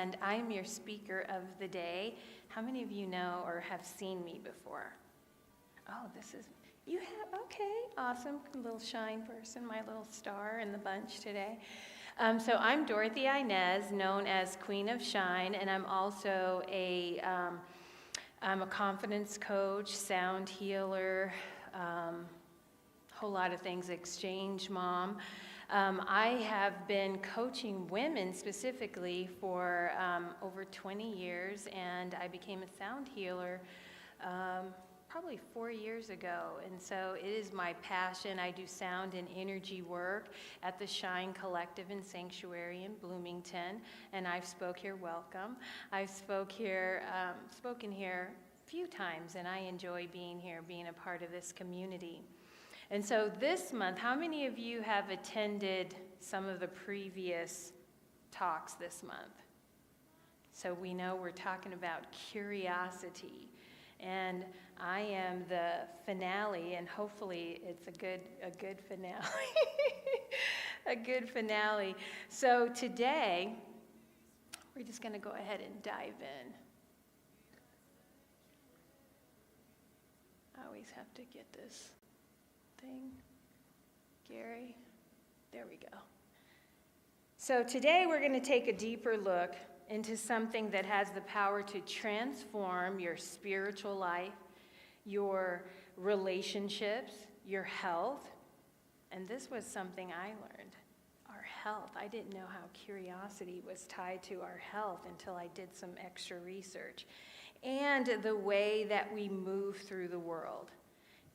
and I'm your speaker of the day. How many of you know or have seen me before? Oh, you have, okay, awesome, little shine person, my little star in the bunch today. So I'm Dorothy-Inez, known as Queen of Shine, and I'm also I'm a confidence coach, sound healer, whole lot of things, exchange mom. I have been coaching women specifically for over 20 years, and I became a sound healer probably 4 years ago. And so it is my passion. I do sound and energy work at the Shine Collective and Sanctuary in Bloomington, and I've welcome. I've spoken here a few times, and I enjoy being here, being a part of this community. And so this month, how many of you have attended some of the previous talks this month? So we know we're talking about curiosity. And I am the finale, and hopefully it's a good finale. A good finale. So today, we're just going to go ahead and dive in. I always have to get this thing. Gary, there we go. So today we're going to take a deeper look into something that has the power to transform your spiritual life, your relationships, your health. And this was something I learned, our health. I didn't know how curiosity was tied to our health until I did some extra research. And the way that we move through the world.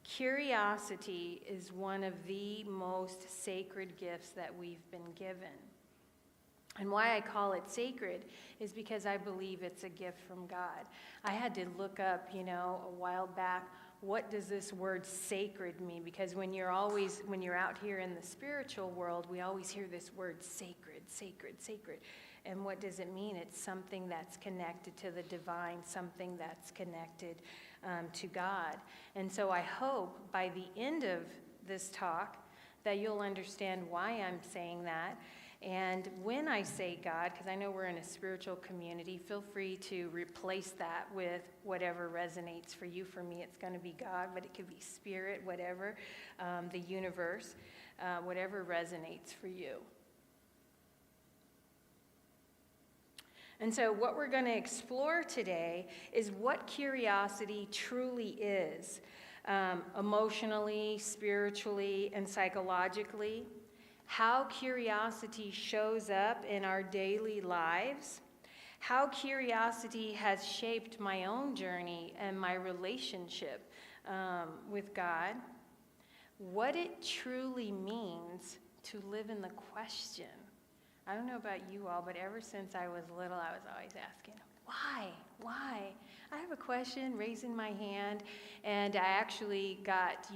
Curiosity is one of the most sacred gifts that we've been given. And why I call it sacred is because I believe it's a gift from God. I had to look up, a while back, what does this word sacred mean? Because when you're out here in the spiritual world, we always hear this word sacred, sacred, sacred. And what does it mean? It's something that's connected to the divine, something that's connected to God. And so I hope by the end of this talk that you'll understand why I'm saying that. And when I say God, because I know we're in a spiritual community, feel free to replace that with whatever resonates for you. For me, it's going to be God, but it could be spirit, whatever, the universe, whatever resonates for you. And so what we're going to explore today is what curiosity truly is, emotionally, spiritually, and psychologically. How curiosity shows up in our daily lives, how curiosity has shaped my own journey and my relationship with God, what it truly means to live in the question. I don't know about you all, but ever since I was little, I was always asking, why? I have a question, raising my hand, and I actually got,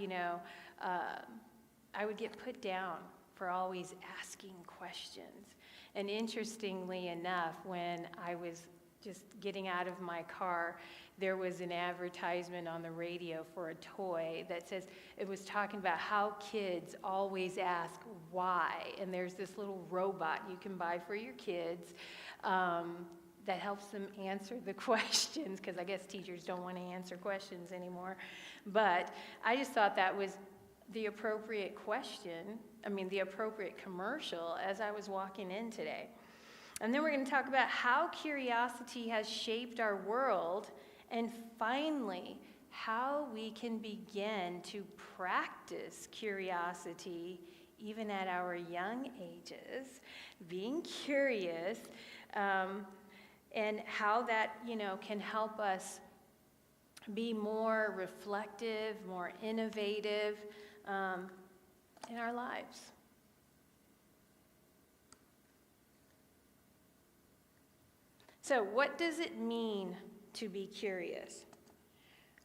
I would get put down for always asking questions. And interestingly enough, when I was just getting out of my car, there was an advertisement on the radio for a toy that says, it was talking about how kids always ask why. And there's this little robot you can buy for your kids that helps them answer the questions, because I guess teachers don't want to answer questions anymore. But I just thought that was the appropriate the appropriate commercial as I was walking in today. And then we're going to talk about how curiosity has shaped our world, and finally, how we can begin to practice curiosity even at our young ages, being curious, and how that, can help us be more reflective, more innovative, in our lives. So, what does it mean to be curious?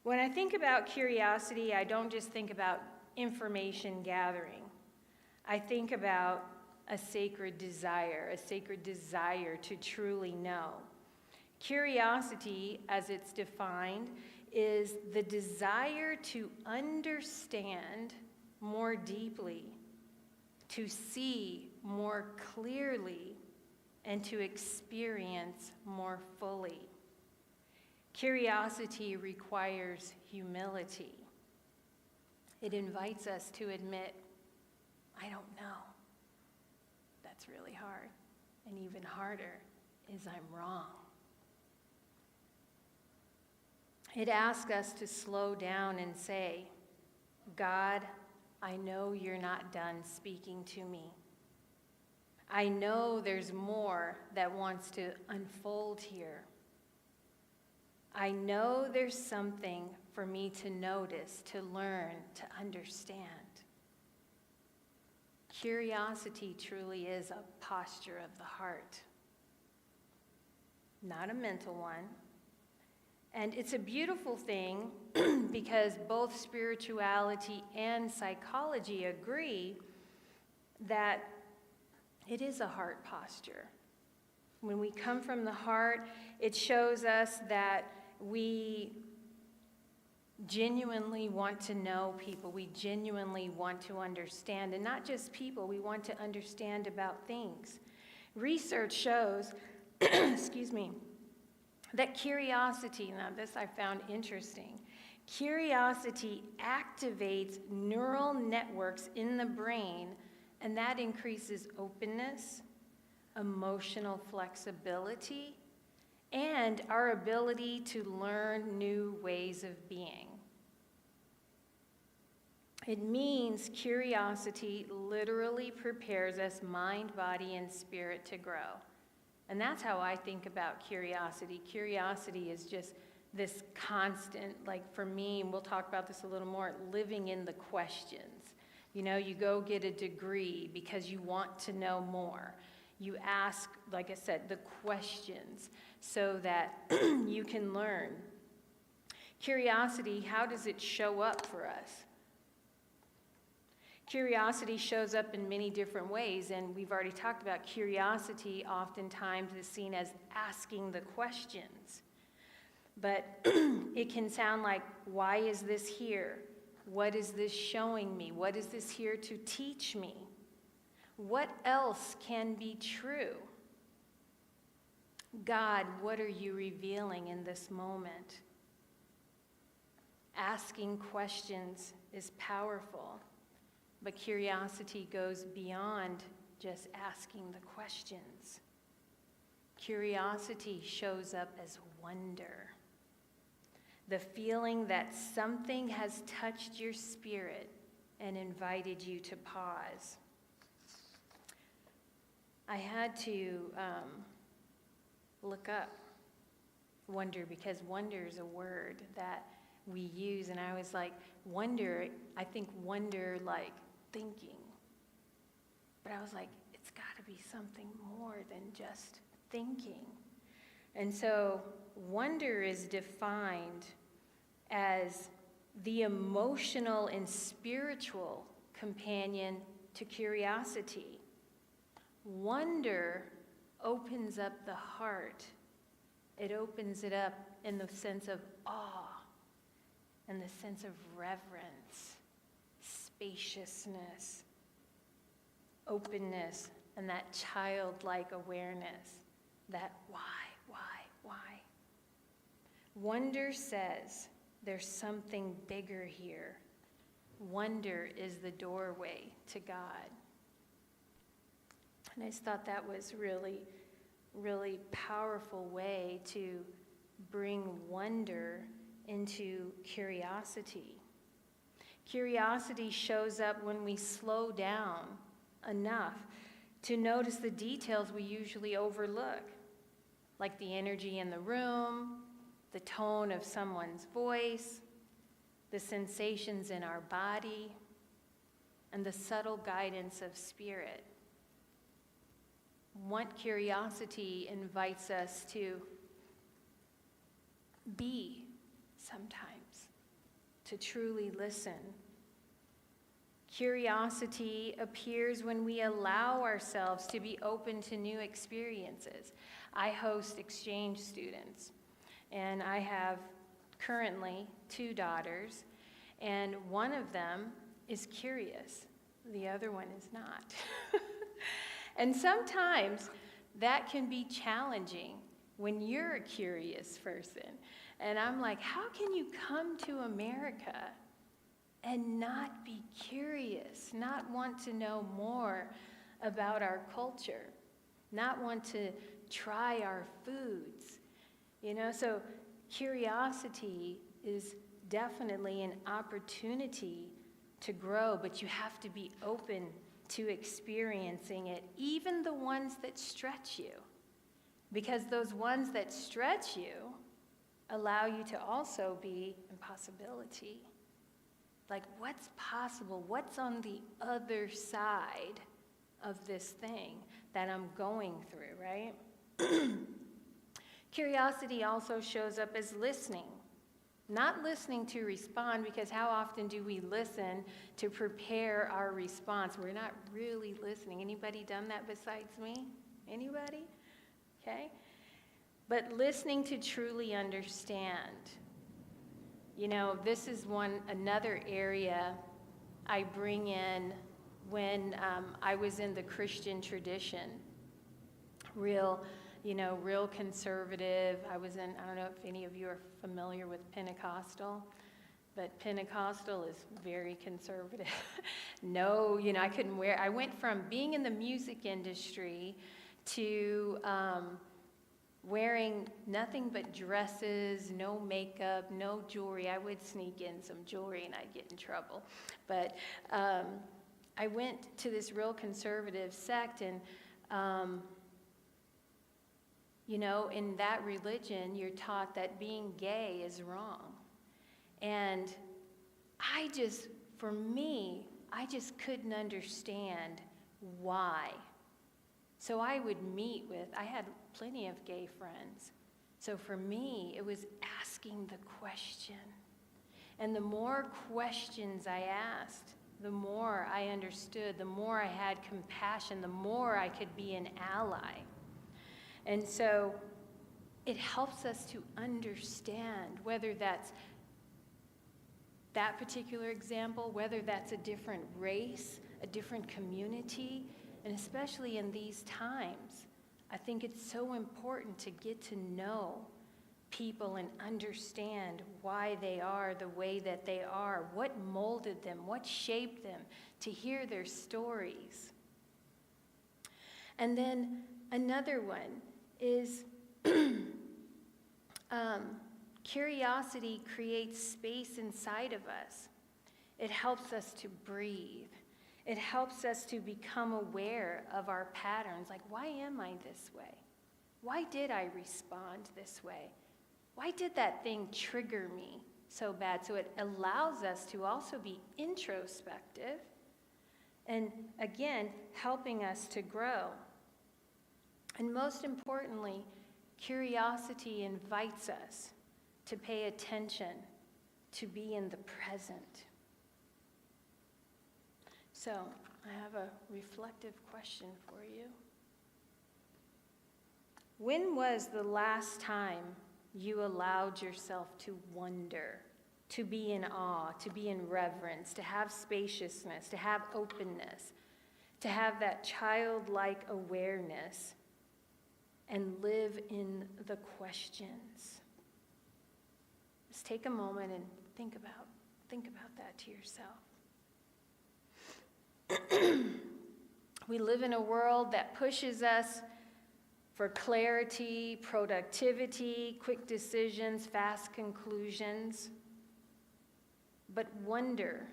When I think about curiosity, I don't just think about information gathering. I think about a sacred desire to truly know. Curiosity, as it's defined, is the desire to understand more deeply, to see more clearly, and to experience more fully. Curiosity requires humility. It invites us to admit, I don't know. That's really hard. And even harder is I'm wrong. It asks us to slow down and say, God, I know you're not done speaking to me. I know there's more that wants to unfold here. I know there's something for me to notice, to learn, to understand. Curiosity truly is a posture of the heart, not a mental one. And it's a beautiful thing because both spirituality and psychology agree that it is a heart posture. When we come from the heart, it shows us that we genuinely want to know people. We genuinely want to understand. And not just people, we want to understand about things. Research shows, excuse me, that curiosity, now this I found interesting, curiosity activates neural networks in the brain, and that increases openness, emotional flexibility, and our ability to learn new ways of being. It means curiosity literally prepares us mind, body, and spirit to grow. And that's how I think about curiosity. Curiosity is just this constant, like for me, and we'll talk about this a little more, living in the questions. You know, you go get a degree because you want to know more. You ask, like I said, the questions so that you can learn. Curiosity, how does it show up for us? Curiosity shows up in many different ways, and we've already talked about curiosity oftentimes is seen as asking the questions. But it can sound like, why is this here? What is this showing me? What is this here to teach me? What else can be true? God, what are you revealing in this moment? Asking questions is powerful. But curiosity goes beyond just asking the questions. Curiosity shows up as wonder. The feeling that something has touched your spirit and invited you to pause. I had to look up wonder because wonder is a word that we use, and I was like, wonder, I think wonder like thinking. But I was like, it's got to be something more than just thinking. And so wonder is defined as the emotional and spiritual companion to curiosity. Wonder opens up the heart. It opens it up in the sense of awe and the sense of reverence, spaciousness, openness, and that childlike awareness that why? Wonder says there's something bigger here. Wonder is the doorway to God. And I just thought that was really, really powerful way to bring wonder into curiosity. Curiosity shows up when we slow down enough to notice the details we usually overlook, like the energy in the room, the tone of someone's voice, the sensations in our body, and the subtle guidance of spirit. Curiosity invites us to be sometimes, to truly listen. Curiosity appears when we allow ourselves to be open to new experiences. I host exchange students, and I have currently 2 daughters, and one of them is curious. The other one is not. And sometimes that can be challenging when you're a curious person. And I'm like, how can you come to America and not be curious, not want to know more about our culture, not want to try our foods? So curiosity is definitely an opportunity to grow, but you have to be open to experiencing it, even the ones that stretch you. Because those ones that stretch you allow you to also be in possibility. Like, what's possible? What's on the other side of this thing that I'm going through, right? Curiosity also shows up as listening. Not listening to respond, because how often do we listen to prepare our response? We're not really listening. Anybody done that besides me? Anybody? Okay. But listening to truly understand. This is another area I bring in when I was in the Christian tradition. Real conservative. I don't know if any of you are familiar with Pentecostal, but Pentecostal is very conservative. No, I went from being in the music industry to wearing nothing but dresses, no makeup, no jewelry. I would sneak in some jewelry and I'd get in trouble. But I went to this real conservative sect, and in that religion, you're taught that being gay is wrong. And I just couldn't understand why. So I had plenty of gay friends. So for me, it was asking the question. And the more questions I asked, the more I understood, the more I had compassion, the more I could be an ally. And so it helps us to understand, whether that's that particular example, whether that's a different race, a different community, and especially in these times, I think it's so important to get to know people and understand why they are the way that they are, what molded them, what shaped them, to hear their stories. And then another one is curiosity creates space inside of us. It helps us to breathe. It helps us to become aware of our patterns. Like, why am I this way? Why did I respond this way? Why did that thing trigger me so bad? So it allows us to also be introspective and, again, helping us to grow. And most importantly, curiosity invites us to pay attention, to be in the present. So, I have a reflective question for you. When was the last time you allowed yourself to wonder, to be in awe, to be in reverence, to have spaciousness, to have openness, to have that childlike awareness, and live in the questions? Just take a moment and think about that to yourself. We live in a world that pushes us for clarity, productivity, quick decisions, fast conclusions. But wonder,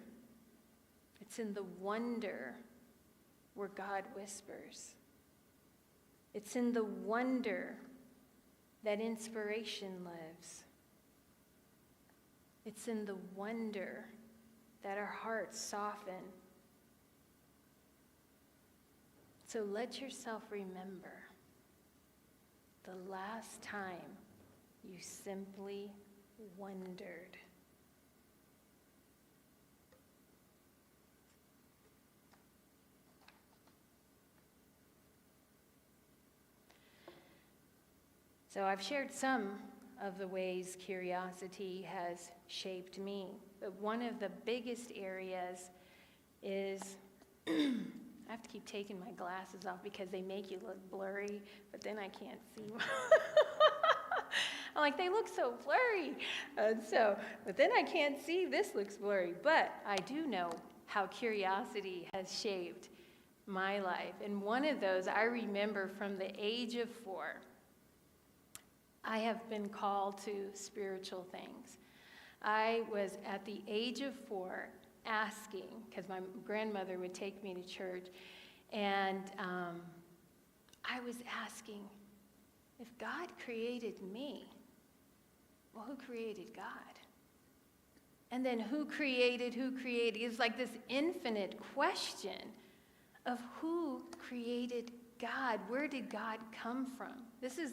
it's in the wonder where God whispers. It's in the wonder that inspiration lives. It's in the wonder that our hearts soften. So let yourself remember the last time you simply wondered. So I've shared some of the ways curiosity has shaped me, but one of the biggest areas is I have to keep taking my glasses off because they make you look blurry, but then I can't see. I'm like, they look so blurry. But then I can't see, this looks blurry. But I do know how curiosity has shaped my life. And one of those I remember from the age of 4. I have been called to spiritual things. I was at the age of 4 asking, because my grandmother would take me to church, and I was asking, if God created me, well, who created God? And then who created? It's like this infinite question of who created God? Where did God come from? This is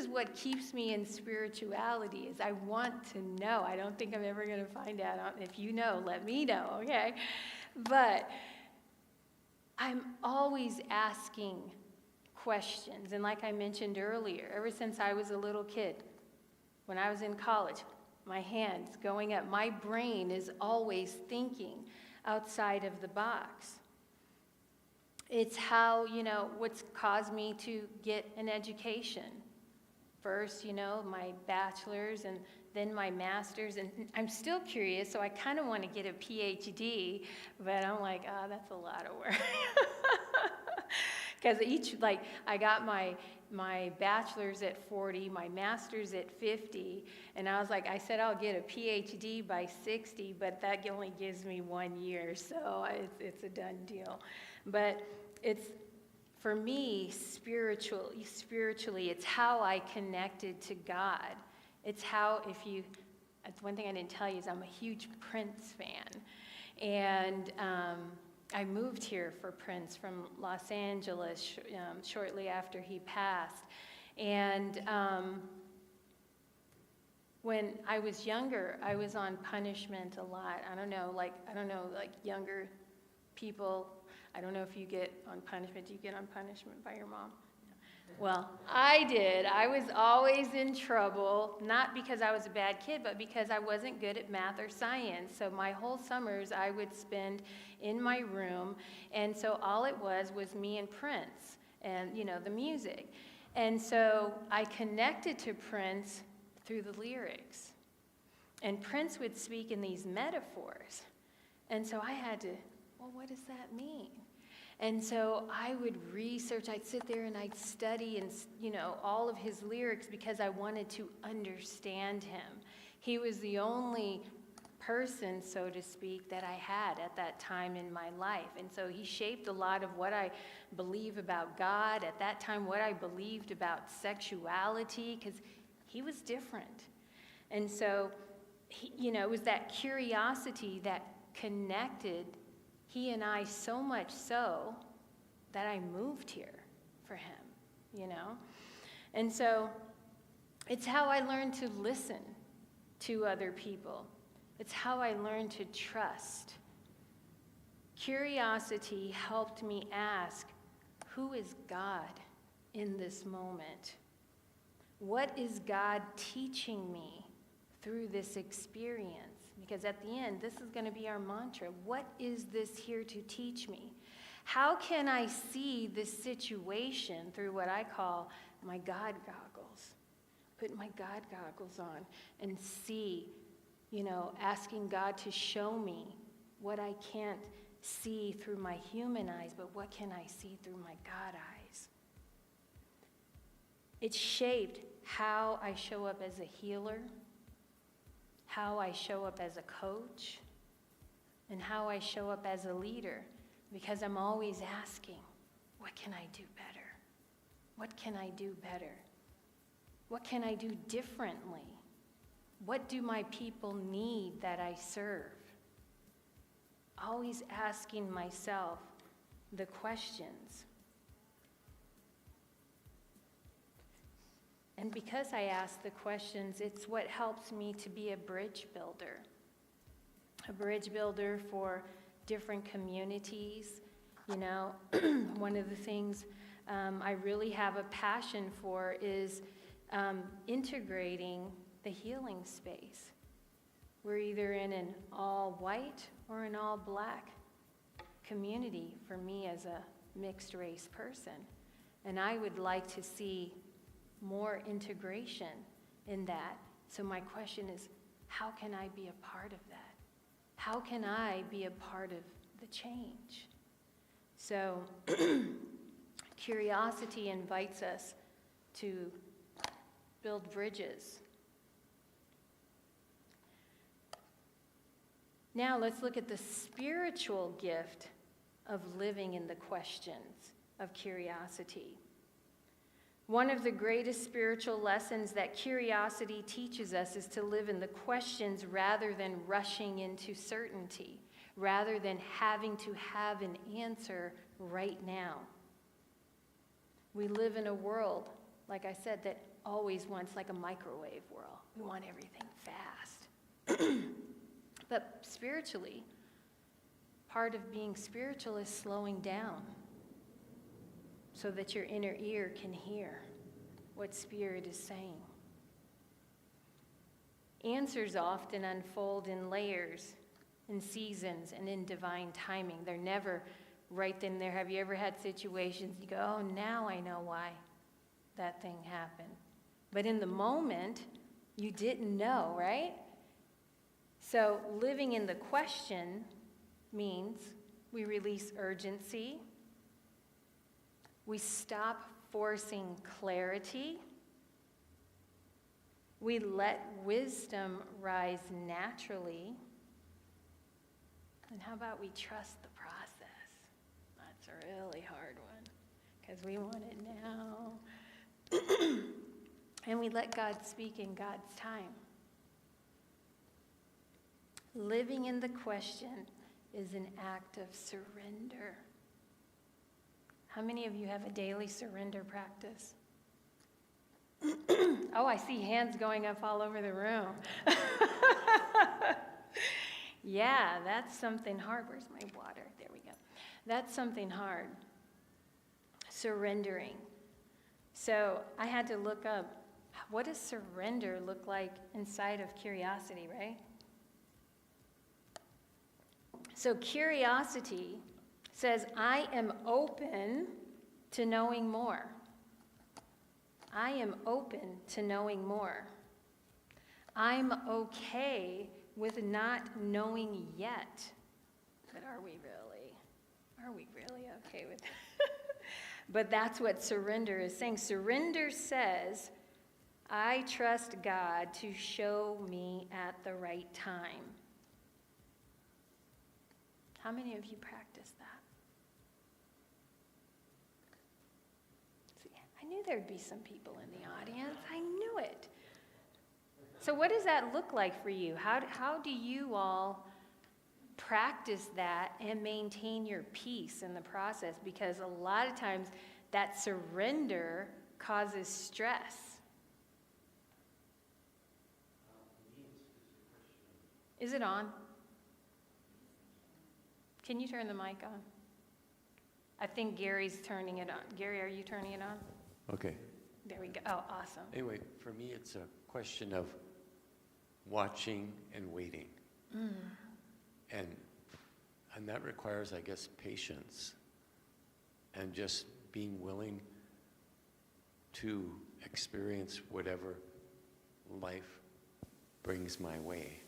what keeps me in spirituality, is I want to know. I don't think I'm ever going to find out. If you know, let me know, okay? But I'm always asking questions. And like I mentioned earlier, ever since I was a little kid, when I was in college, my hands going up, my brain is always thinking outside of the box. It's how, what's caused me to get an education. First, my bachelor's and then my master's, and I'm still curious, so I kind of want to get a PhD, but I'm like, that's a lot of work. Because I got my bachelor's at 40, my master's at 50, and I said I'll get a PhD by 60, but that only gives me 1 year, so it's a done deal. But for me, spiritually, it's how I connected to God. It's how, one thing I didn't tell you is I'm a huge Prince fan. And I moved here for Prince from Los Angeles shortly after he passed. And when I was younger, I was on punishment a lot. I don't know, younger people, I don't know if you get on punishment. Do you get on punishment by your mom? Well, I did. I was always in trouble, not because I was a bad kid, but because I wasn't good at math or science. So my whole summers I would spend in my room, and so all it was me and Prince and, the music. And so I connected to Prince through the lyrics. And Prince would speak in these metaphors. And so I had to, what does that mean? And so I would research, I'd sit there and I'd study and, all of his lyrics because I wanted to understand him. He was the only person, so to speak, that I had at that time in my life. And so he shaped a lot of what I believe about God, at that time what I believed about sexuality, because he was different. And so, it was that curiosity that connected he and I so much so that I moved here for him, And so it's how I learned to listen to other people. It's how I learned to trust. Curiosity helped me ask, who is God in this moment? What is God teaching me through this experience? Because at the end, this is going to be our mantra. What is this here to teach me? How can I see this situation through what I call my God goggles? Put my God goggles on and see, asking God to show me what I can't see through my human eyes, but what can I see through my God eyes? It shaped how I show up as a healer, how I show up as a coach, and how I show up as a leader, because I'm always asking, what can I do better? What can I do better? What can I do differently? What do my people need that I serve? Always asking myself the questions. And because I ask the questions, it's what helps me to be a bridge builder for different communities. One of the things I really have a passion for is integrating the healing space. We're either in an all white or an all black community for me as a mixed race person. And I would like to see more integration in that. So my question is, how can I be a part of that? How can I be a part of the change? So curiosity invites us to build bridges. Now let's look at the spiritual gift of living in the questions of curiosity. One of the greatest spiritual lessons that curiosity teaches us is to live in the questions rather than rushing into certainty, rather than having to have an answer right now. We live in a world, like I said, that always wants like a microwave world. We want everything fast. But spiritually, part of being spiritual is slowing down so that your inner ear can hear what Spirit is saying. Answers often unfold in layers, in seasons, and in divine timing. They're never right then and there. Have you ever had situations you go, oh, now I know why that thing happened? But in the moment, you didn't know, right? So living in the question means we release urgency. We stop forcing clarity. We let wisdom rise naturally. And how about we trust the process? That's a really hard one because we want it now. And we let God speak in God's time. Living in the question is an act of surrender. How many of you have a daily surrender practice? Oh, I see hands going up all over the room. Yeah, that's something hard. Where's my water? There we go. That's something hard. Surrendering. So I had to look up, what does surrender look like inside of curiosity, right? So curiosity says, I am open to knowing more. I am open to knowing more. I'm okay with not knowing yet. But are we really? Are we really okay with that? But that's what surrender is saying. Surrender says, I trust God to show me at the right time. How many of you practice that? See, I knew there'd be some people in the audience. I knew it. So what does that look like for you? How do you all practice that and maintain your peace in the process? Because a lot of times that surrender causes stress. Is it on? Can you turn the mic on? I think Gary's turning it on. Gary, are you turning it on? Okay. There we go. Oh, awesome. Anyway, for me, it's a question of watching and waiting. And that requires, I guess, patience and just being willing to experience whatever life brings my way.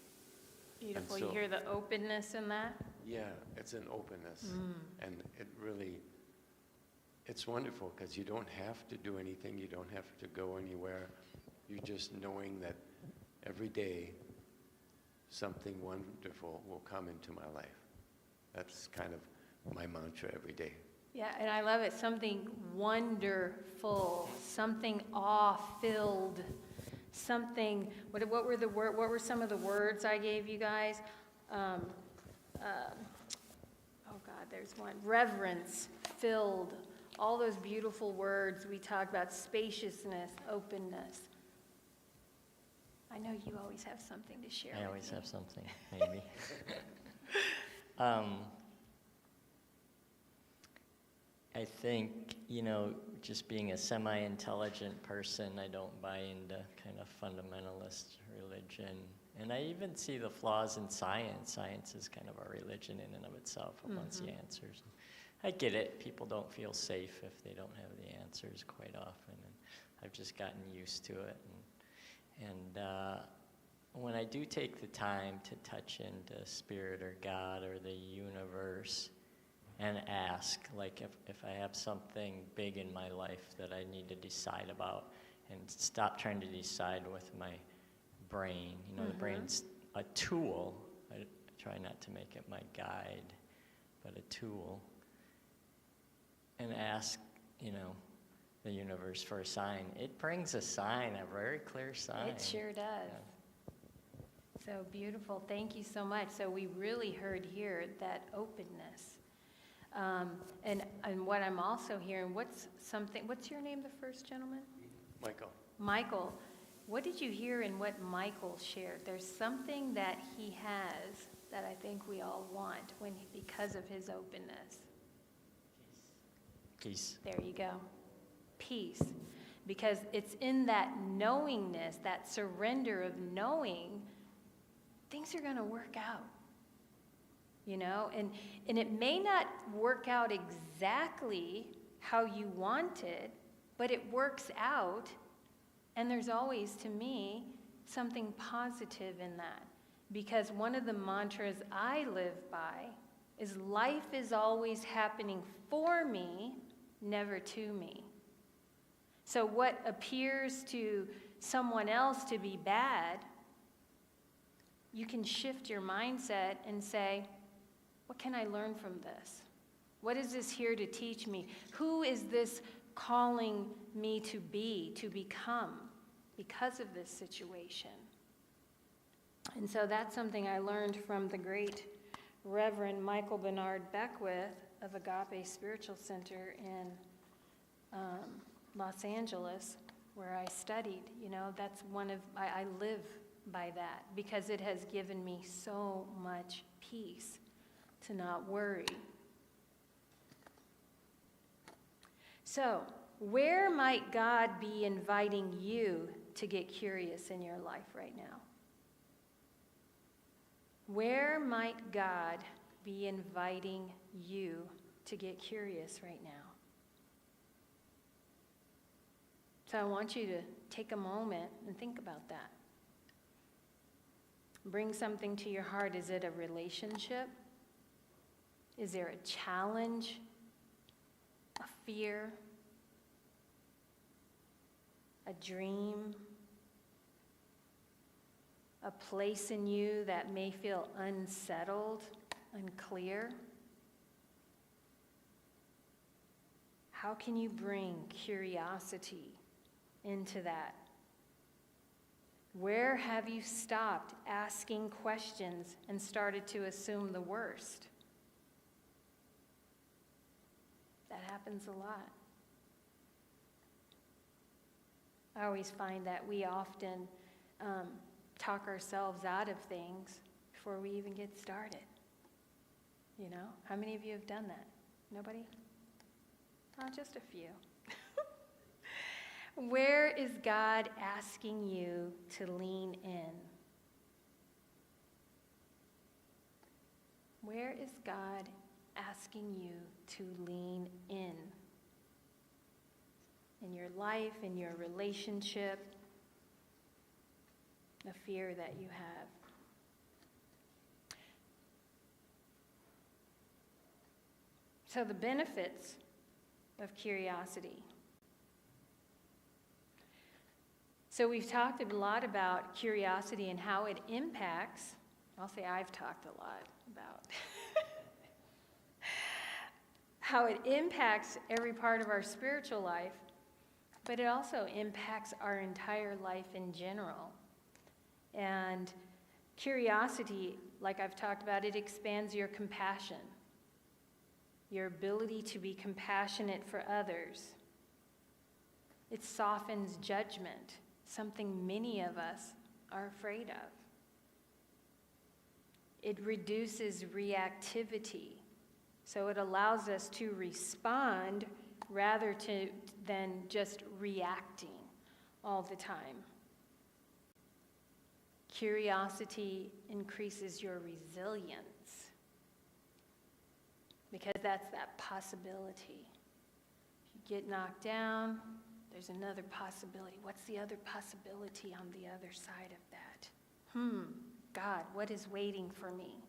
Beautiful. So, you hear the openness in that? Yeah, it's an openness. And it really, it's wonderful because you don't have to do anything. You don't have to go anywhere. You're just knowing that every day something wonderful will come into my life. That's kind of my mantra every day. Yeah, and I love it. Something wonderful, something awe-filled, something. What were some of the words I gave you guys? Oh God, there's one. Reverence, filled. All those beautiful words we talk about. Spaciousness, openness. I know you always have something to share. I always have something, maybe. I think, just being a semi-intelligent person, I don't buy into kind of fundamentalist religion. And I even see the flaws in science. Science is kind of a religion in and of itself. It wants the answers. I get it. People don't feel safe if they don't have the answers quite often. And I've just gotten used to it. And when I do take the time to touch into spirit or God or the universe and ask, like if I have something big in my life that I need to decide about, and stop trying to decide with my brain. The brain's a tool. I try not to make it my guide, but a tool. And ask, the universe for a sign. It brings a sign, a very clear sign. It sure does. Yeah. So beautiful. Thank you so much. So we really heard here that openness. And what I'm also hearing, what's your name, the first gentleman? Michael. What did you hear in what Michael shared? There's something that he has that I think we all want because of his openness. Peace. There you go. Peace. Because it's in that knowingness, that surrender of knowing, things are going to work out. And it may not work out exactly how you want it, but it works out. And there's always, to me, something positive in that. Because one of the mantras I live by is life is always happening for me, never to me. So what appears to someone else to be bad, you can shift your mindset and say, what can I learn from this? What is this here to teach me? Who is this calling me to become because of this situation? And so that's something I learned from the great Reverend Michael Bernard Beckwith of Agape Spiritual Center in Los Angeles, where I studied. That's I live by that because it has given me so much peace to not worry. So, where might God be inviting you to get curious in your life right now? Where might God be inviting you to get curious right now? So I want you to take a moment and think about that. Bring something to your heart. Is it a relationship? Is there a challenge? A fear? A dream? A place in you that may feel unsettled, unclear? How can you bring curiosity into that? Where have you stopped asking questions and started to assume the worst? That happens a lot. I always find that we often talk ourselves out of things before we even get started. How many of you have done that? Nobody? Oh, just a few. Where is God asking you to lean in? Where is God asking you to lean in? In your life, in your relationship, the fear that you have. So the benefits of curiosity. So we've talked a lot about curiosity and how it impacts, I'll say I've talked a lot about how it impacts every part of our spiritual life, but it also impacts our entire life in general. And curiosity, like I've talked about, it expands your compassion, your ability to be compassionate for others. It softens judgment, something many of us are afraid of. It reduces reactivity. So it allows us to respond rather than just reacting all the time. Curiosity increases your resilience because that's that possibility. If you get knocked down, there's another possibility. What's the other possibility on the other side of that? God, what is waiting for me?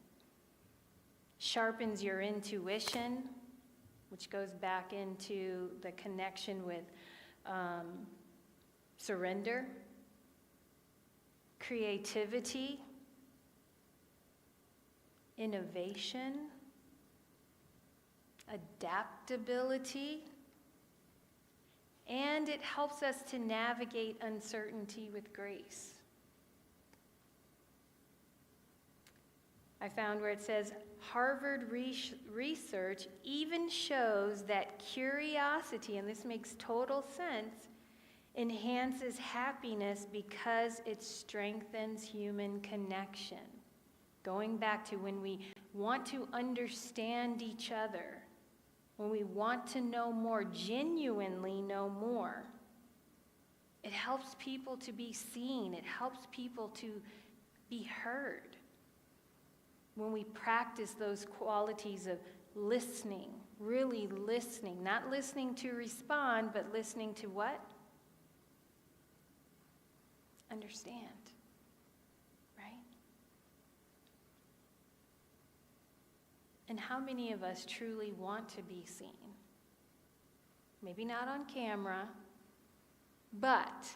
Sharpens your intuition, which goes back into the connection with surrender, creativity, innovation, adaptability, and it helps us to navigate uncertainty with grace. I found where it says, Harvard research even shows that curiosity, and this makes total sense, enhances happiness because it strengthens human connection. Going back to when we want to understand each other, when we want to know more, genuinely know more, it helps people to be seen. It helps people to be heard. When we practice those qualities of listening, really listening, not listening to respond, but listening to what? Understand, right? And how many of us truly want to be seen? Maybe not on camera, but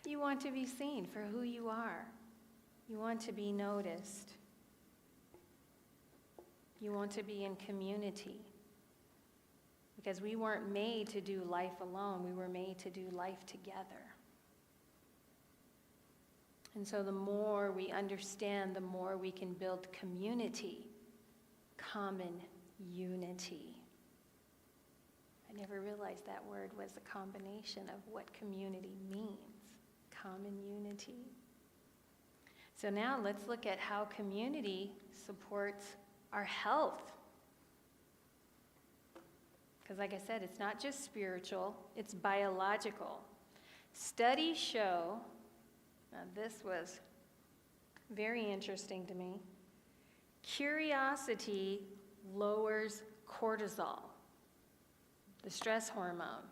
you want to be seen for who you are. You want to be noticed. You want to be in community. Because we weren't made to do life alone. We were made to do life together. And so the more we understand, the more we can build community, common unity. I never realized that word was a combination of what community means, common unity. So now let's look at how community supports our health. Because like I said, it's not just spiritual, it's biological. Studies show, now this was very interesting to me, curiosity lowers cortisol, the stress hormone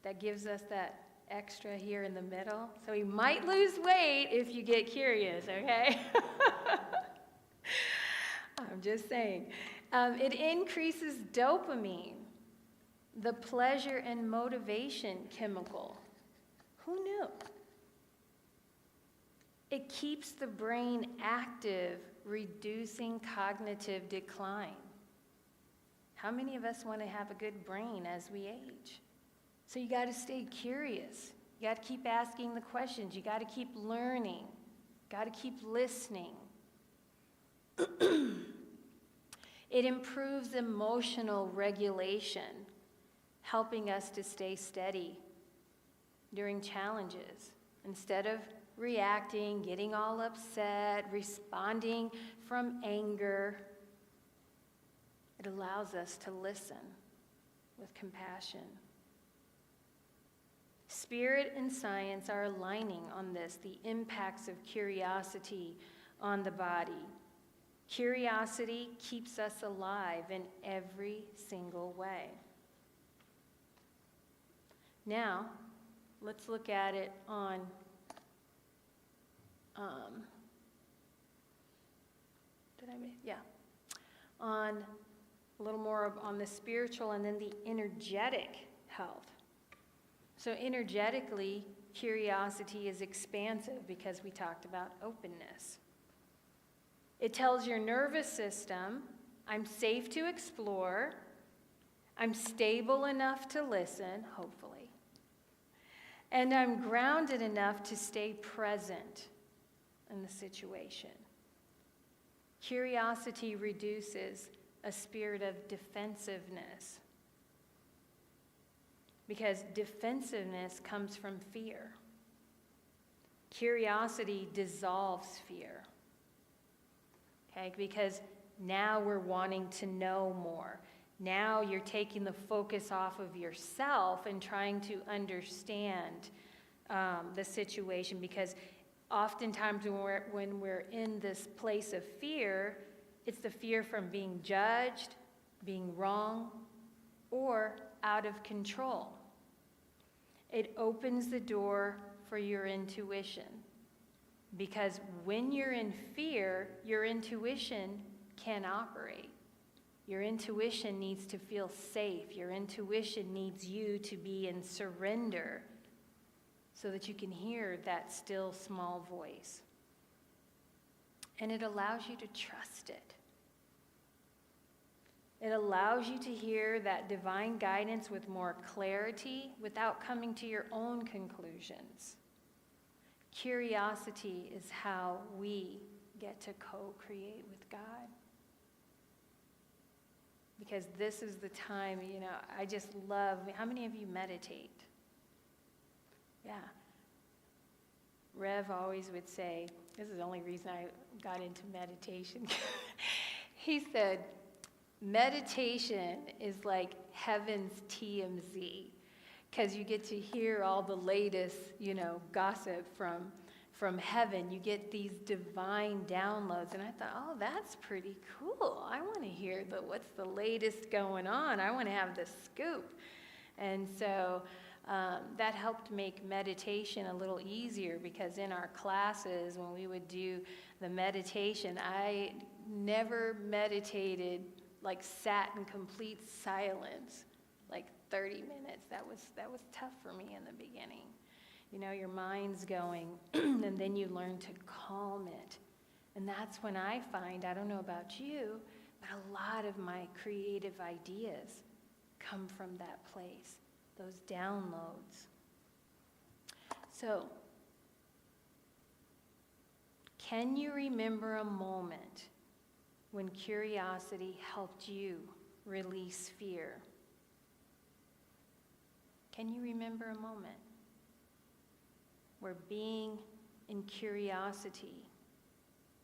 that gives us that extra here in the middle. So you might lose weight if you get curious, okay? I'm just saying. It increases dopamine, the pleasure and motivation chemical. Who knew? It keeps the brain active, reducing cognitive decline. How many of us want to have a good brain as we age? So you got to stay curious. You got to keep asking the questions. You got to keep learning. Got to keep listening. It improves emotional regulation, helping us to stay steady during challenges. Instead of reacting, getting all upset, responding from anger, it allows us to listen with compassion. Spirit and science are aligning on this, the impacts of curiosity on the body. Curiosity keeps us alive in every single way. Now, let's look at it on on a little more on the spiritual and then the energetic health. So energetically, curiosity is expansive because we talked about openness. It tells your nervous system, I'm safe to explore, I'm stable enough to listen, hopefully, and I'm grounded enough to stay present in the situation. Curiosity reduces a spirit of defensiveness, because defensiveness comes from fear. Curiosity dissolves fear. Okay, because Now we're wanting to know more. Now you're taking the focus off of yourself and trying to understand the situation, because oftentimes when we're in this place of fear, it's the fear from being judged, being wrong, or out of control. It opens the door for your intuition, because when you're in fear, your intuition can't operate. Your intuition needs to feel safe. Your intuition needs you to be in surrender so that you can hear that still small voice. And it allows you to trust it. It allows you to hear that divine guidance with more clarity without coming to your own conclusions. Curiosity is how we get to co-create with God. Because this is the time, I just love, how many of you meditate? Yeah. Rev always would say, this is the only reason I got into meditation. He said, meditation is like heaven's TMZ, because you get to hear all the latest, gossip from heaven. You get these divine downloads. And I thought, oh, that's pretty cool. I want to hear what's the latest going on. I want to have the scoop. And so that helped make meditation a little easier, because in our classes, when we would do the meditation, I never meditated, sat in complete silence, 30 minutes. That was tough for me in the beginning. Your mind's going, and then you learn to calm it. And that's when I find, I don't know about you, but a lot of my creative ideas come from that place, those downloads. So, can you remember a moment when curiosity helped you release fear? Can you remember a moment where being in curiosity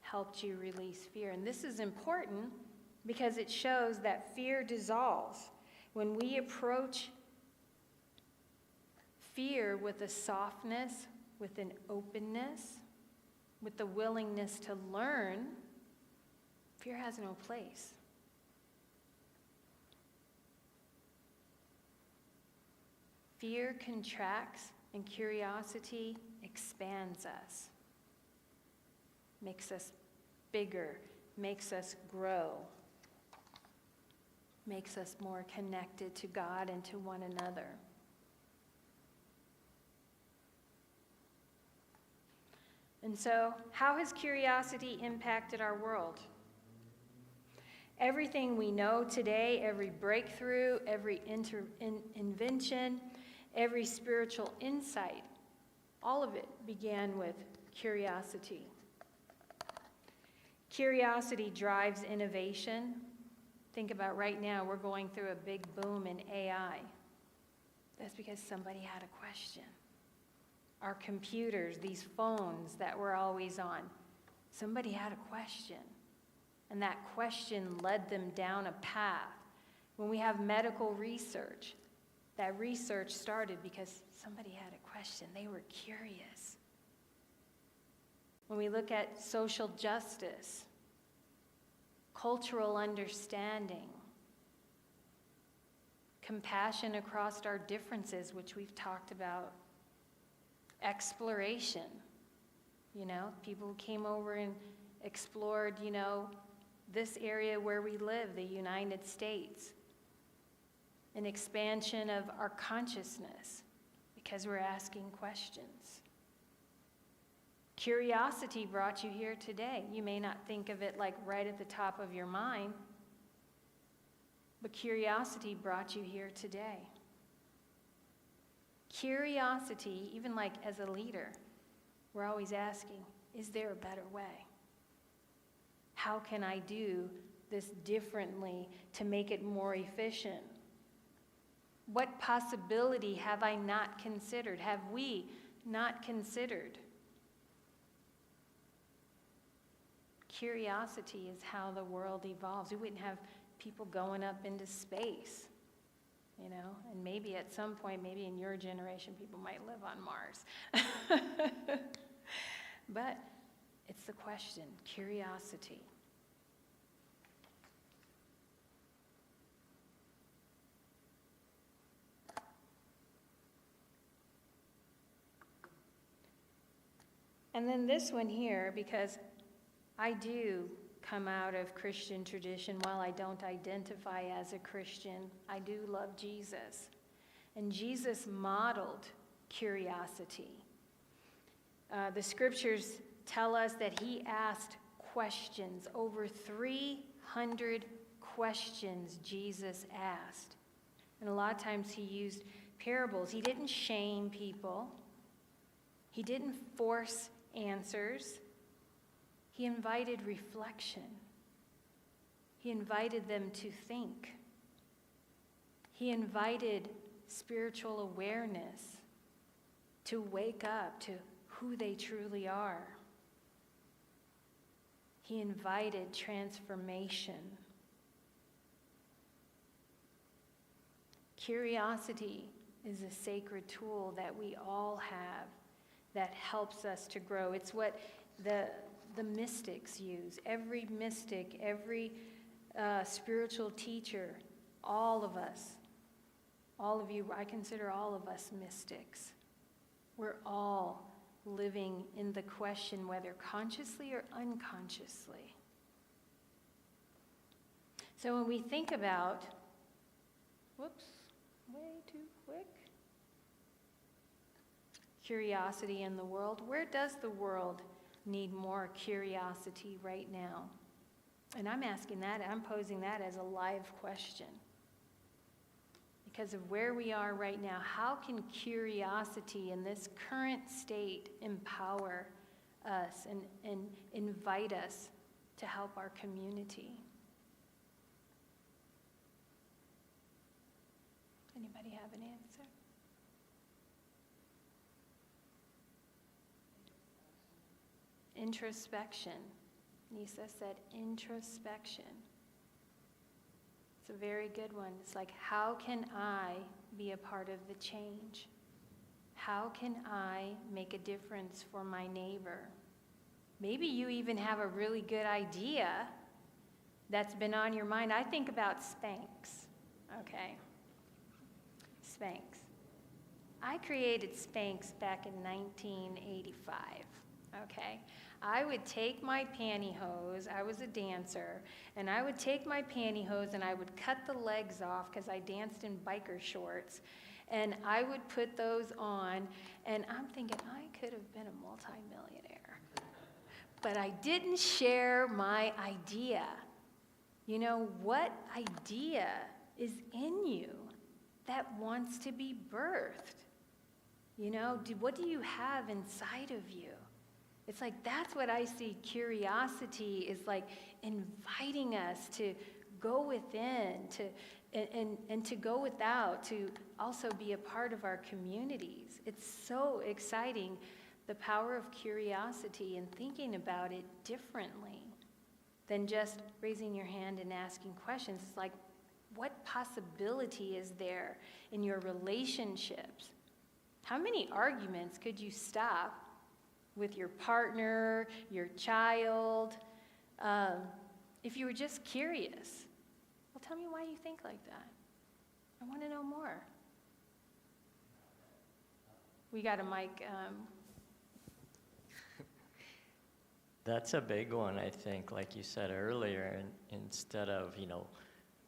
helped you release fear? And this is important because it shows that fear dissolves. When we approach fear with a softness, with an openness, with the willingness to learn, fear has no place. Fear contracts and curiosity expands us, makes us bigger, makes us grow, makes us more connected to God and to one another. And so, how has curiosity impacted our world? Everything we know today, every breakthrough, every invention, every spiritual insight, all of it began with curiosity. Curiosity drives innovation. Think about right now, we're going through a big boom in AI. That's because somebody had a question. Our computers, these phones that we're always on, somebody had a question. And that question led them down a path. When we have medical research, that research started because somebody had a question. They were curious. When we look at social justice, cultural understanding, compassion across our differences, which we've talked about, exploration, people who came over and explored, this area where we live, the United States. An expansion of our consciousness because we're asking questions. Curiosity brought you here today. You may not think of it like right at the top of your mind, but curiosity brought you here today. Curiosity, even like as a leader, we're always asking, is there a better way? How can I do this differently to make it more efficient? What possibility have I not considered? Have we not considered? Curiosity is how the world evolves. We wouldn't have people going up into space, you know, and maybe at some point, maybe in your generation, people might live on Mars. But it's the question, curiosity. And then this one here, because I do come out of Christian tradition. While I don't identify as a Christian, I do love Jesus. And Jesus modeled curiosity. The scriptures tell us that he asked questions. Over 300 questions Jesus asked. And a lot of times he used parables. He didn't shame people. He didn't force answers. He invited reflection. He invited them to think. He invited spiritual awareness to wake up to who they truly are. He invited transformation. Curiosity is a sacred tool that we all have that helps us to grow. It's what the mystics use. Every mystic, every spiritual teacher, all of us, all of you, I consider all of us mystics. We're all living in the question, whether consciously or unconsciously. So when we think about, whoops, way too quick, curiosity in the world, where does the world need more curiosity right now? And I'm asking that, I'm posing that as a live question. Because of where we are right now, how can curiosity in this current state empower us and invite us to help our community? Anybody have an answer? Introspection. Nisa said introspection. It's a very good one. It's like, how can I be a part of the change? How can I make a difference for my neighbor? Maybe you even have a really good idea that's been on your mind. I think about Spanx, okay? Spanx. I created Spanx back in 1985, okay? I would take my pantyhose, I was a dancer, and I would take my pantyhose and I would cut the legs off because I danced in biker shorts, and I would put those on, and I'm thinking I could have been a multimillionaire. But I didn't share my idea. You know, what idea is in you that wants to be birthed? You know, what do you have inside of you? It's like, that's what I see curiosity is like, inviting us to go within, and to go without, to also be a part of our communities. It's so exciting, the power of curiosity and thinking about it differently than just raising your hand and asking questions. It's like, what possibility is there in your relationships? How many arguments could you stop with your partner, your child, if you were just curious? Well, tell me why you think like that. I want to know more. We got a mic. That's a big one, I think, like you said earlier, and instead of,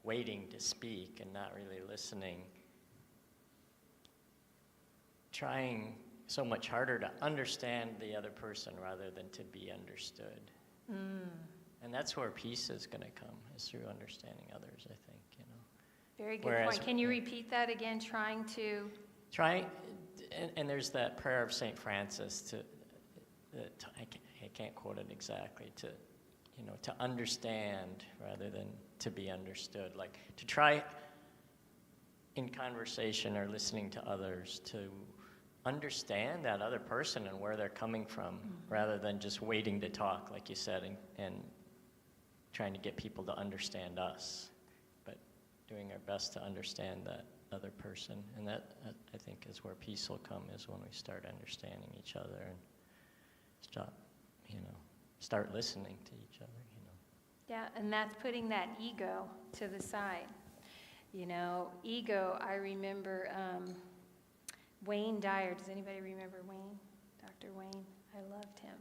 waiting to speak and not really listening, trying so much harder to understand the other person rather than to be understood. And that's where peace is going to come, is through understanding others, I think, Very good point. Can you repeat that again, and there's that prayer of St. Francis I can't quote it exactly, to understand rather than to be understood. Like, to try in conversation or listening to others to understand that other person and where they're coming from, rather than just waiting to talk, like you said, and trying to get people to understand us, but doing our best to understand that other person. And that, I think, is where peace will come, is when we start understanding each other and start listening to each other. Yeah, and that's putting that ego to the side. Ego, I remember Wayne Dyer. Does anybody remember Wayne? Dr. Wayne? I loved him.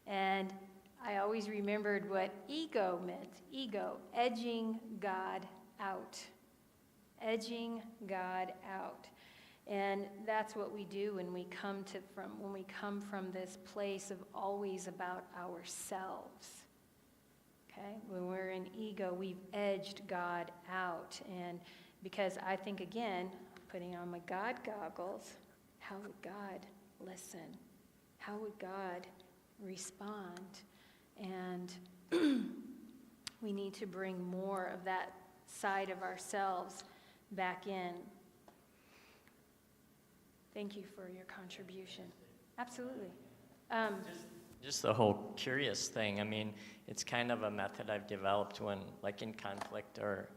And I always remembered what ego meant. Ego, edging God out. Edging God out. And that's what we do when we come from this place of always about ourselves. Okay? When we're in ego, we've edged God out. And because I think, again, putting on my God goggles, how would God listen? How would God respond? And we need to bring more of that side of ourselves back in. Thank you for your contribution. Absolutely. Just the whole curious thing. I mean, it's kind of a method I've developed when, like, in conflict or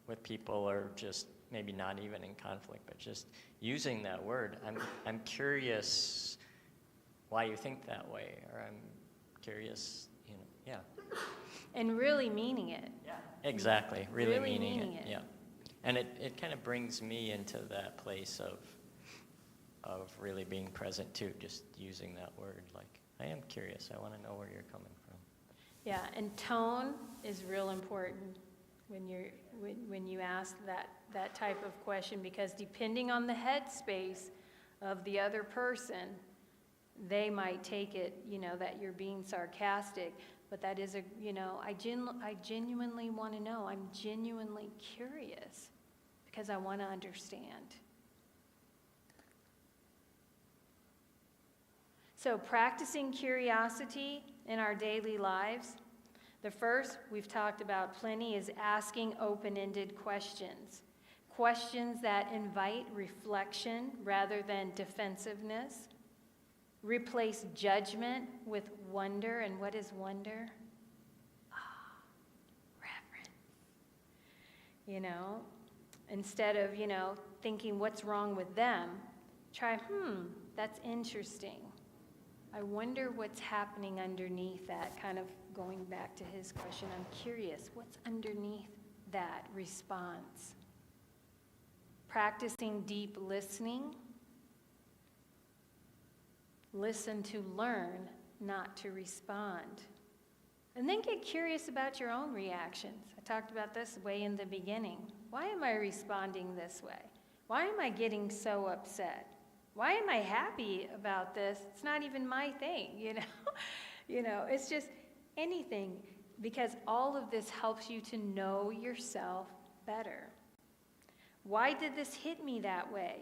with people, or just maybe not even in conflict, but just using that word. I'm curious why you think that way, or I'm curious, yeah. And really meaning it. Yeah, exactly. Really meaning it. Yeah. And it kind of brings me into that place of really being present too, just using that word. Like, I am curious. I want to know where you're coming from. Yeah, and tone is real important when you ask that type of question, because depending on the headspace of the other person, they might take it, that you're being sarcastic. But that is I genuinely want to know. I'm genuinely curious because I want to understand. So practicing curiosity in our daily lives. The first we've talked about plenty is asking open-ended questions. Questions that invite reflection rather than defensiveness. Replace judgment with wonder. And what is wonder? Reverence. Instead of, thinking what's wrong with them, try, that's interesting. I wonder what's happening underneath that, kind of going back to his question. I'm curious, what's underneath that response? Practicing deep listening. Listen to learn, not to respond. And then get curious about your own reactions. I talked about this way in the beginning. Why am I responding this way? Why am I getting so upset? Why am I happy about this? It's not even my thing, it's just anything, because all of this helps you to know yourself better. Why did this hit me that way?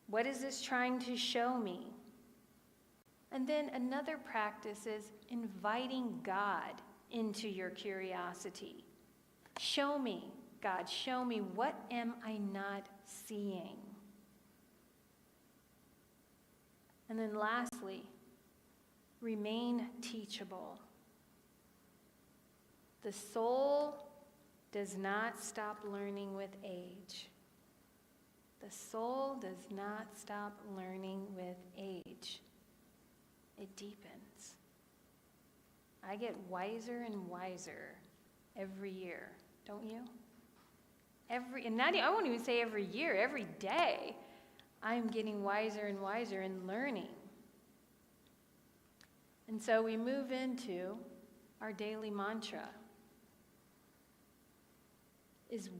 What is this trying to show me? And then another practice is inviting God into your curiosity. Show me, God, show me, what am I not seeing? And then lastly, remain teachable. The soul does not stop learning with age. The soul does not stop learning with age. It deepens. I get wiser and wiser every year, don't you? I won't even say every year, every day. I'm getting wiser and wiser and learning. And so we move into our daily mantra.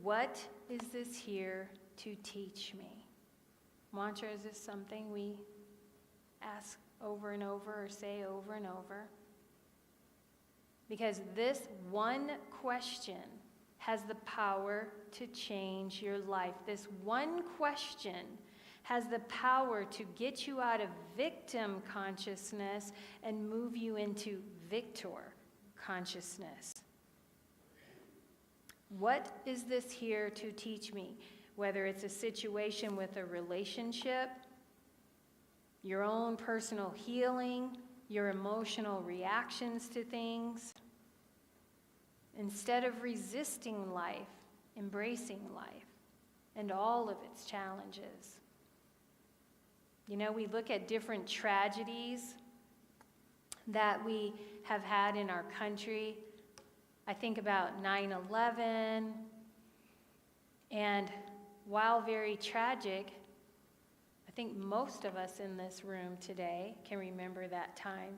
What is this here to teach me? Mantra is just something we ask over and over or say over and over. Because this one question has the power to change your life. This one question has the power to get you out of victim consciousness and move you into victor consciousness. What is this here to teach me? Whether it's a situation with a relationship, your own personal healing, your emotional reactions to things, instead of resisting life, embracing life and all of its challenges. You know, we look at different tragedies that we have had in our country. I think about 9/11, and while very tragic, I think most of us in this room today can remember that time.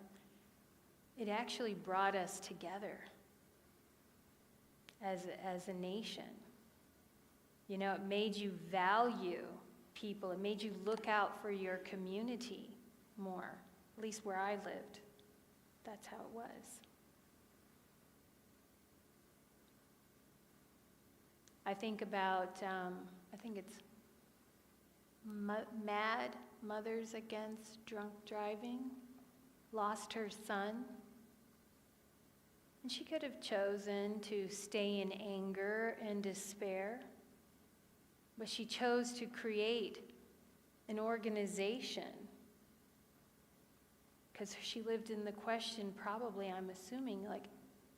It actually brought us together as a nation. You know, it made you value people. It made you look out for your community more, at least where I lived. That's how it was. I think about, I think it's Mad Mothers Against Drunk Driving, lost her son. And she could have chosen to stay in anger and despair, but she chose to create an organization because she lived in the question, probably, I'm assuming, like,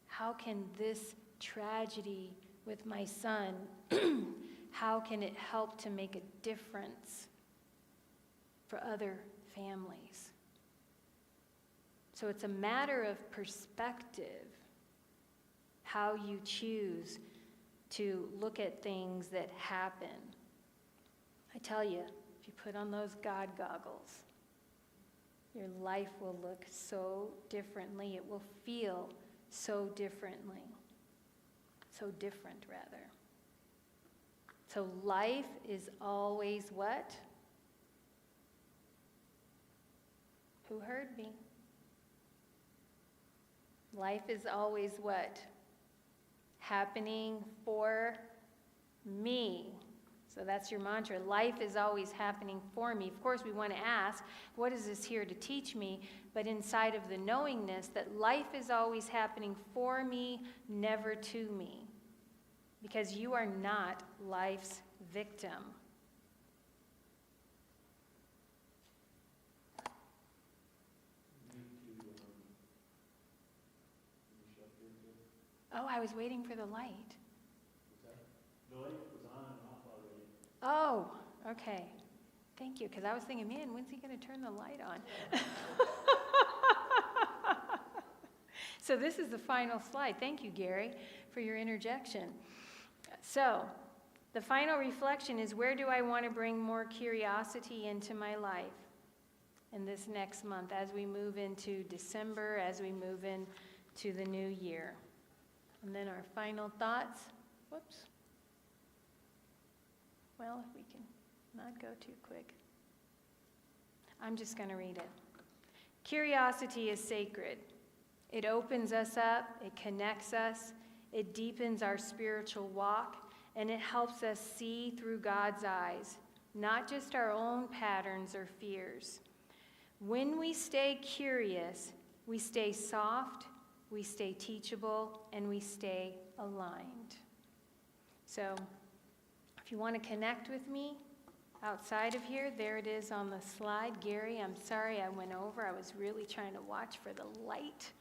how can this tragedy with my son, how can it help to make a difference for other families? So it's a matter of perspective, how you choose to look at things that happen. I tell you, if you put on those God goggles, your life will look so differently. It will feel so differently. So different, rather. So life is always what? Who heard me? Life is always what? Happening for me. So that's your mantra. Life is always happening for me. Of course, we want to ask, what is this here to teach me? But inside of the knowingness that life is always happening for me, never to me. Because you are not life's victim. Oh, I was waiting for the light. The light was on and off already. Oh, okay. Thank you, because I was thinking, man, when's he going to turn the light on? So this is the final slide. Thank you, Gary, for your interjection. So the final reflection is, where do I want to bring more curiosity into my life in this next month as we move into December, as we move into the new year? And then our final thoughts. Whoops. Well, if we can not go too quick. I'm just going to read it. Curiosity is sacred. It opens us up, it connects us, it deepens our spiritual walk, and it helps us see through God's eyes, not just our own patterns or fears. When we stay curious, we stay soft, we stay teachable, and we stay aligned. So, if you want to connect with me outside of here, there it is on the slide. Gary, I'm sorry I went over. I was really trying to watch for the light.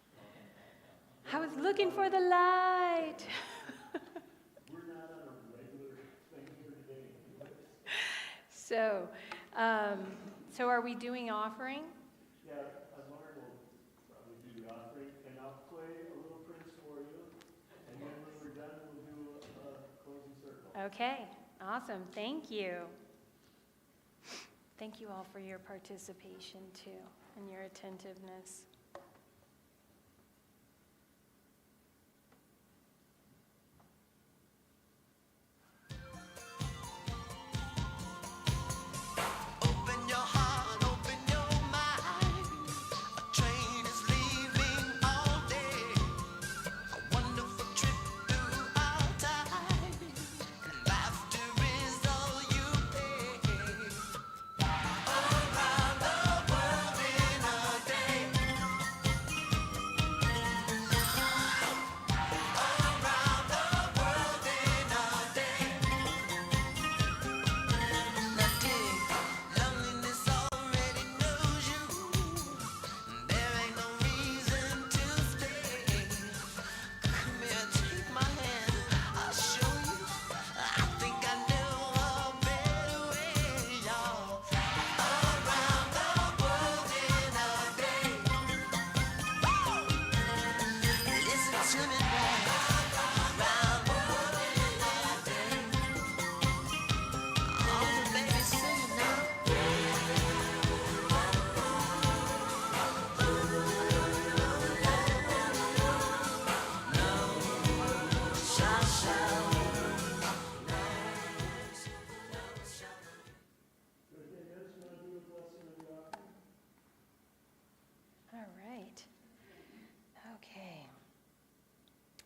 I was looking for the light. We're not on a regular thing here today. So are we doing offering? Yeah, Lauren will probably do the offering, and I'll play a little Prince for you, and then when we're done, we'll do a closing circle. Okay, awesome. Thank you. Thank you all for your participation too and your attentiveness.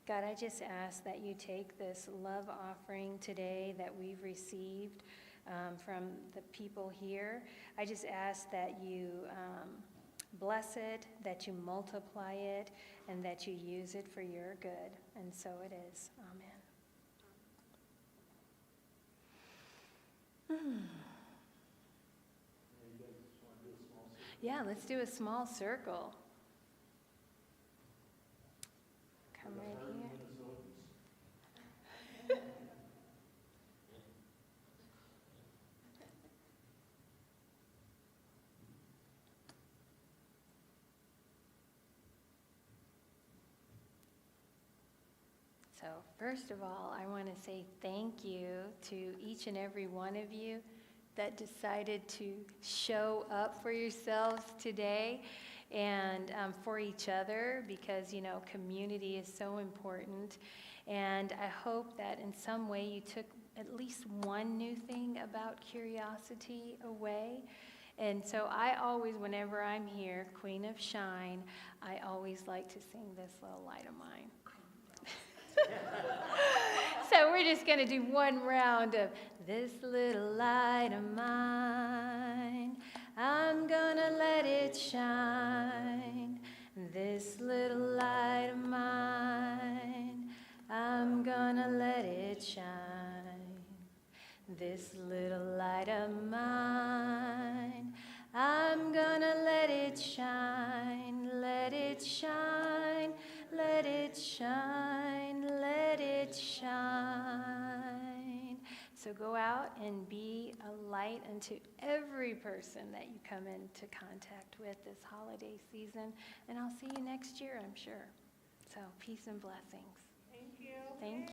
God, I just ask that you take this love offering today that we've received from the people here. I just ask that you bless it, that you multiply it, and that you use it for your good. And so it is. Amen. Yeah, let's do a small circle. Come right here. So first of all, I want to say thank you to each and every one of you that decided to show up for yourselves today and for each other, because, you know, community is so important. And I hope that in some way you took at least one new thing about curiosity away. And so I always, whenever I'm here, Queen of Shine, I always like to sing this little light of mine. So we're just going to do one round of this little light of mine. I'm going to let it shine. This little light of mine. I'm going to let it shine. This little light of mine. I'm going to let it shine. Let it shine. Let it shine, let it shine. So go out and be a light unto every person that you come into contact with this holiday season. And I'll see you next year, I'm sure. So peace and blessings. Thank you. Thank you.